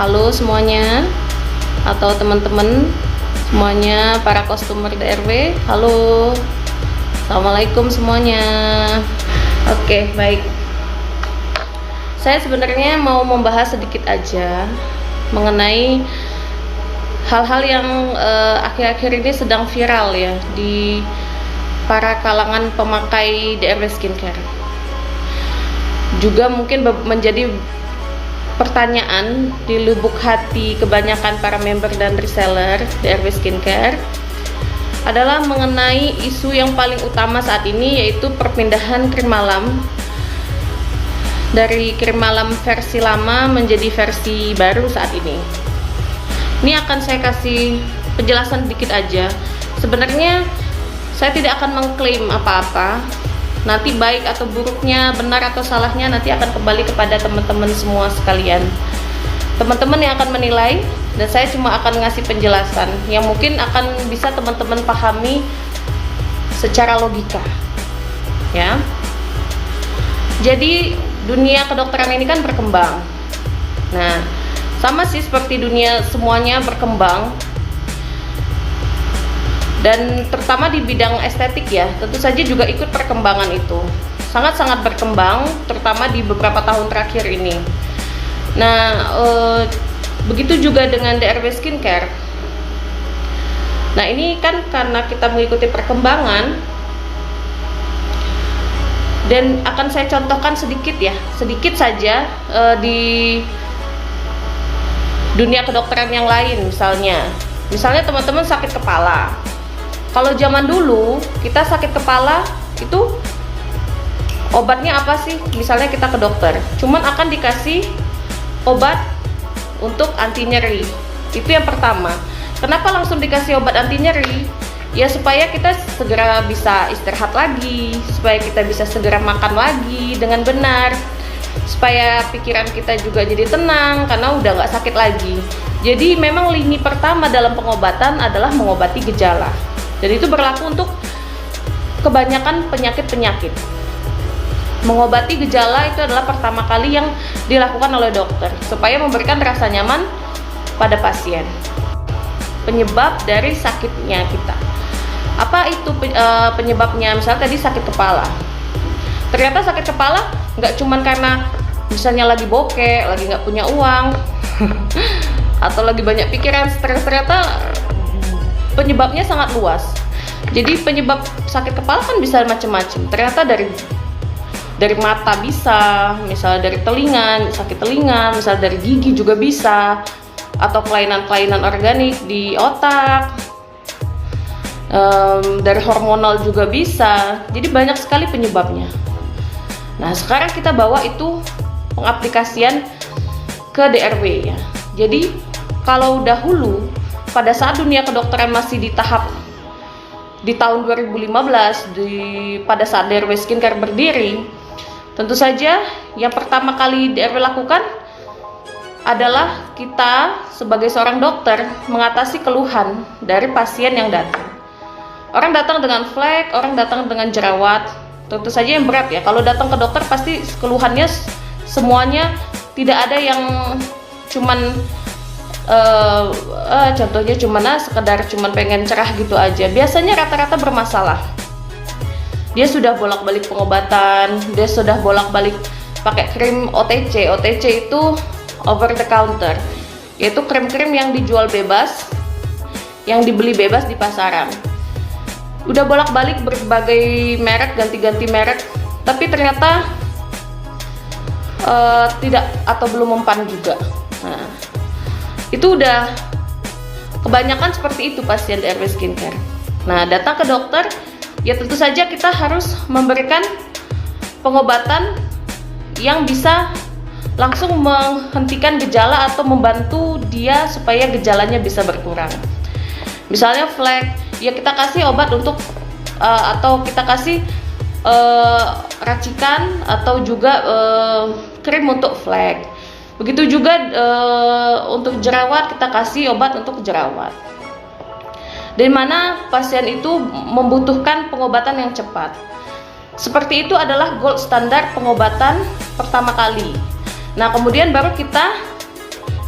Halo semuanya, atau teman-teman semuanya, para customer DRW. Halo, assalamualaikum semuanya. Oke, baik. Saya sebenarnya mau membahas sedikit aja mengenai hal-hal yang akhir-akhir ini sedang viral ya di para kalangan pemakai DRW skincare. Juga mungkin menjadi pertanyaan di lubuk hati kebanyakan para member dan reseller DRW Skincare adalah mengenai isu yang paling utama saat ini, yaitu perpindahan krim malam dari krim malam versi lama menjadi versi baru saat ini. Ini akan saya kasih penjelasan sedikit aja. Sebenarnya saya tidak akan mengklaim apa-apa. Nanti baik atau buruknya, benar atau salahnya nanti akan kembali kepada teman-teman semua sekalian. Teman-teman yang akan menilai, dan saya cuma akan ngasih penjelasan yang mungkin akan bisa teman-teman pahami secara logika. Ya. Jadi dunia kedokteran ini kan berkembang. Nah, sama sih seperti dunia semuanya berkembang. Dan terutama di bidang estetik ya, tentu saja juga ikut perkembangan itu. Sangat-sangat berkembang, terutama di beberapa tahun terakhir ini. Nah, begitu juga dengan DRW Skincare. Nah, ini kan karena kita mengikuti perkembangan, dan akan saya contohkan sedikit ya, sedikit saja di dunia kedokteran yang lain. Misalnya teman-teman sakit kepala. Kalau zaman dulu kita sakit kepala itu obatnya apa sih? Misalnya kita ke dokter, cuman akan dikasih obat untuk anti nyeri. Itu yang pertama. Kenapa langsung dikasih obat anti nyeri? Ya supaya kita segera bisa istirahat lagi, supaya kita bisa segera makan lagi dengan benar, supaya pikiran kita juga jadi tenang karena udah nggak sakit lagi. Jadi memang lini pertama dalam pengobatan adalah mengobati gejala. Dan itu berlaku untuk kebanyakan penyakit-penyakit. Mengobati gejala itu adalah pertama kali yang dilakukan oleh dokter supaya memberikan rasa nyaman pada pasien. Penyebab dari sakitnya kita. Apa itu penyebabnya? Misalnya tadi sakit kepala. Ternyata sakit kepala nggak cuman karena misalnya lagi bokeh, lagi nggak punya uang, atau lagi banyak pikiran, stres. Ternyata penyebabnya sangat luas. Jadi penyebab sakit kepala kan bisa macam-macam. Ternyata dari mata bisa, misalnya dari telinga, sakit telinga, misalnya dari gigi juga bisa, atau kelainan-kelainan organik di otak, dari hormonal juga bisa. Jadi banyak sekali penyebabnya. Nah, sekarang kita bawa itu pengaplikasian ke DRW ya. Jadi kalau dahulu pada saat dunia kedokteran masih di tahun 2015, pada saat DRW Skincare berdiri, tentu saja yang pertama kali DRW lakukan adalah kita sebagai seorang dokter mengatasi keluhan dari pasien yang datang. Orang datang dengan flek, orang datang dengan jerawat, tentu saja yang berat ya. Kalau datang ke dokter pasti keluhannya semuanya, tidak ada yang cuman contohnya sekedar pengen cerah gitu aja. Biasanya rata-rata bermasalah. Dia sudah bolak-balik pengobatan, dia sudah bolak-balik pakai krim OTC. OTC itu over the counter, yaitu krim-krim yang dijual bebas, yang dibeli bebas di pasaran. Udah bolak-balik berbagai merek, ganti-ganti merek, tapi ternyata tidak atau belum mempan juga. Nah, itu udah kebanyakan seperti itu pasien DRW Skincare. Nah, datang ke dokter, ya tentu saja kita harus memberikan pengobatan yang bisa langsung menghentikan gejala atau membantu dia supaya gejalanya bisa berkurang. Misalnya flek, ya kita kasih obat untuk atau kita kasih racikan atau juga krim untuk flek. Begitu juga untuk jerawat, kita kasih obat untuk jerawat. Di mana pasien itu membutuhkan pengobatan yang cepat. Seperti itu adalah gold standar pengobatan pertama kali. Nah, kemudian baru kita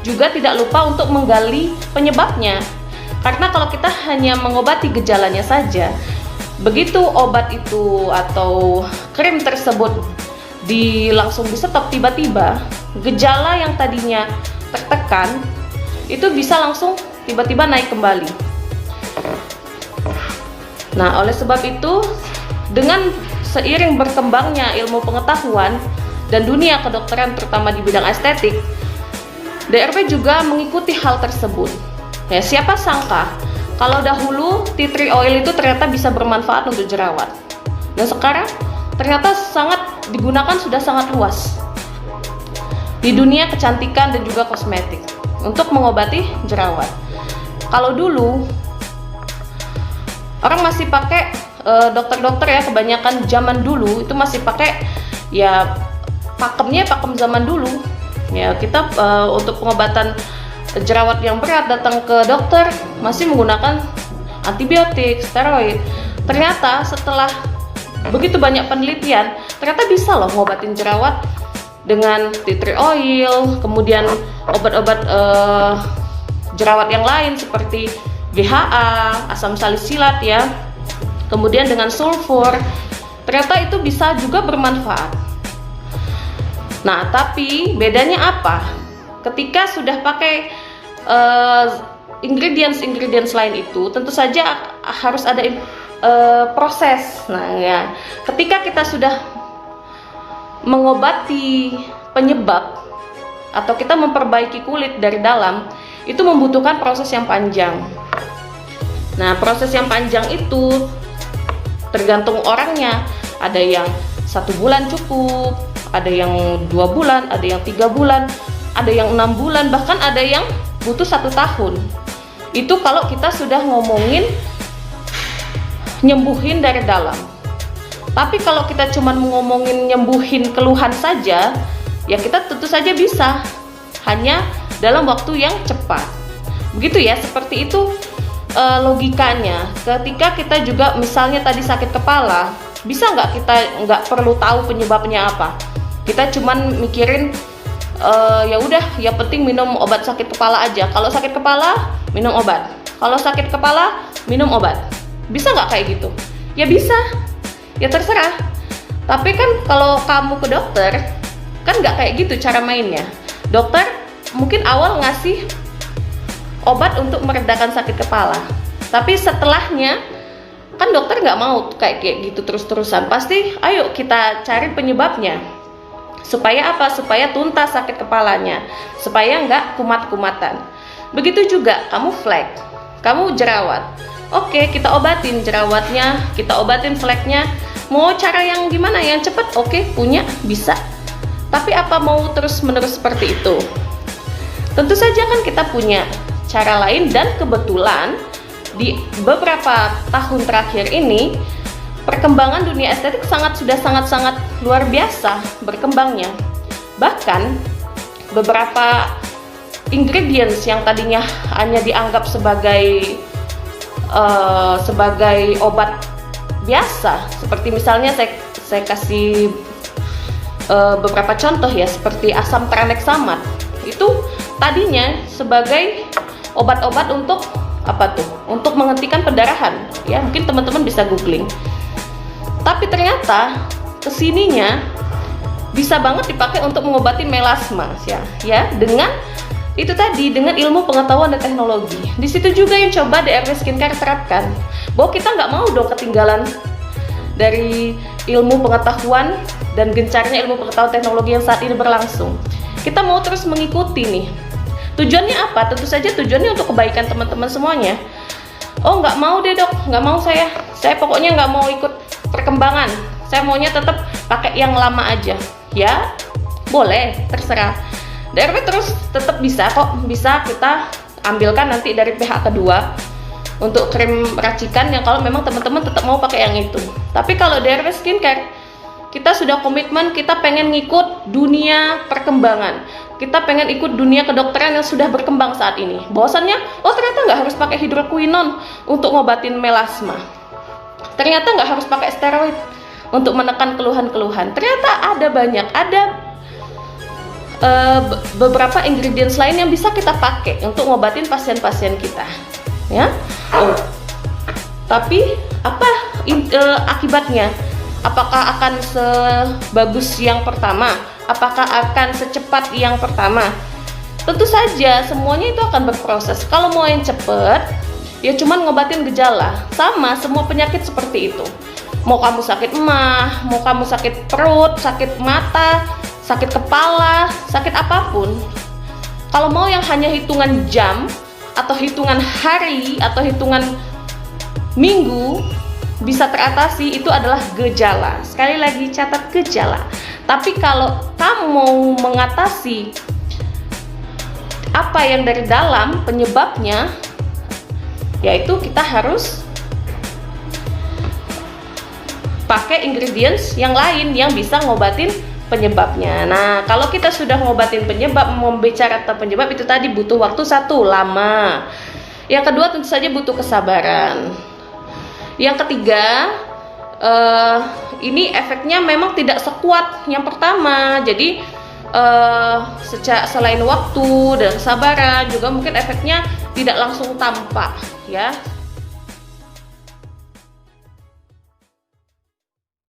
juga tidak lupa untuk menggali penyebabnya. Karena kalau kita hanya mengobati gejalanya saja, begitu obat itu atau krim tersebut langsung di stop tiba-tiba, gejala yang tadinya tertekan itu bisa langsung tiba-tiba naik kembali. Nah, oleh sebab itu, dengan seiring berkembangnya ilmu pengetahuan dan dunia kedokteran terutama di bidang estetik, DRW juga mengikuti hal tersebut. Ya, siapa sangka kalau dahulu tea tree oil itu ternyata bisa bermanfaat untuk jerawat. Dan sekarang ternyata digunakan sudah sangat luas di dunia kecantikan dan juga kosmetik untuk mengobati jerawat. Kalau dulu orang masih pakai dokter-dokter ya, kebanyakan zaman dulu itu masih pakai ya pakem zaman dulu ya. Kita untuk pengobatan jerawat yang berat datang ke dokter masih menggunakan antibiotik, steroid. Ternyata setelah begitu banyak penelitian, ternyata bisa loh ngobatin jerawat dengan tea tree oil, kemudian obat-obat jerawat yang lain seperti BHA, asam salisilat ya, kemudian dengan sulfur, ternyata itu bisa juga bermanfaat. Nah, tapi bedanya apa? Ketika sudah pakai ingredients lain itu, tentu saja harus ada proses. Nah ya, ketika kita sudah mengobati penyebab atau kita memperbaiki kulit dari dalam, itu membutuhkan proses yang panjang. Nah, proses yang panjang itu tergantung orangnya. Ada yang 1 bulan cukup, ada yang 2 bulan, ada yang 3 bulan, ada yang 6 bulan, bahkan ada yang butuh 1 tahun. Itu kalau kita sudah ngomongin nyembuhin dari dalam. Tapi kalau kita cuma ngomongin nyembuhin keluhan saja, ya kita tentu saja bisa, hanya dalam waktu yang cepat. Begitu ya, seperti itu logikanya. Ketika kita juga misalnya tadi sakit kepala, bisa nggak kita nggak perlu tahu penyebabnya apa? Kita cuman mikirin ya udah, yang penting minum obat sakit kepala aja. Kalau sakit kepala minum obat, kalau sakit kepala minum obat. Bisa nggak kayak gitu? Ya bisa, ya terserah. Tapi kan kalau kamu ke dokter, kan nggak kayak gitu cara mainnya. Dokter mungkin awal ngasih obat untuk meredakan sakit kepala, tapi setelahnya kan dokter nggak mau kayak gitu terus-terusan. Pasti ayo kita cari penyebabnya. Supaya apa? Supaya tuntas sakit kepalanya, supaya nggak kumat-kumatan. Begitu juga kamu flek, kamu jerawat. Oke, kita obatin jerawatnya, kita obatin fleknya. Mau cara yang gimana? Yang cepat? Oke, punya, bisa. Tapi apa mau terus-menerus seperti itu? Tentu saja kan kita punya cara lain, dan kebetulan di beberapa tahun terakhir ini perkembangan dunia estetik sudah sangat luar biasa berkembangnya. Bahkan beberapa ingredients yang tadinya hanya dianggap sebagai obat biasa, seperti misalnya saya kasih beberapa contoh ya, seperti asam tranexamat. Itu tadinya sebagai obat-obat untuk apa tuh? Untuk menghentikan pendarahan. Ya, mungkin teman-teman bisa googling. Tapi ternyata kesininya bisa banget dipakai untuk mengobati melasma ya, dengan itu tadi, dengan ilmu pengetahuan dan teknologi. Di situ juga yang coba DRW Skincare terapkan, bahwa kita nggak mau dong ketinggalan dari ilmu pengetahuan dan gencarnya ilmu pengetahuan teknologi yang saat ini berlangsung. Kita mau terus mengikuti nih. Tujuannya apa? Tentu saja tujuannya untuk kebaikan teman-teman semuanya. Oh, nggak mau deh dok, nggak mau saya pokoknya nggak mau ikut perkembangan. Saya maunya tetap pakai yang lama aja. Ya, boleh, terserah. DRW terus tetap bisa kok, bisa kita ambilkan nanti dari pihak kedua untuk krim racikan yang kalau memang teman-teman tetap mau pakai yang itu. Tapi kalau DRW Skincare, kita sudah komitmen, kita pengen ngikut dunia perkembangan, kita pengen ikut dunia kedokteran yang sudah berkembang saat ini. Bahwasannya, oh ternyata nggak harus pakai hidroquinone untuk ngobatin melasma, ternyata nggak harus pakai steroid untuk menekan keluhan-keluhan. Ternyata ada banyak, ada beberapa ingredients lain yang bisa kita pakai untuk ngobatin pasien-pasien kita, ya. Tapi apa akibatnya? Apakah akan sebagus yang pertama? Apakah akan secepat yang pertama? Tentu saja semuanya itu akan berproses. Kalau mau yang cepet, ya cuman ngobatin gejala. Sama semua penyakit seperti itu. Mau kamu sakit emah, mau kamu sakit perut, sakit mata, sakit kepala, sakit apapun. Kalau mau yang hanya hitungan jam, atau hitungan hari, atau hitungan minggu bisa teratasi, itu adalah gejala. Sekali lagi catat gejala. Tapi kalau kamu mau mengatasi apa yang dari dalam penyebabnya, yaitu kita harus pakai ingredients yang lain yang bisa ngobatin penyebabnya. Nah, kalau kita sudah ngobatin penyebab, membicara tentang penyebab, itu tadi butuh waktu lama. Yang kedua tentu saja butuh kesabaran. Yang ketiga, ini efeknya memang tidak sekuat yang pertama. Jadi selain waktu dan kesabaran, juga mungkin efeknya tidak langsung tampak, ya.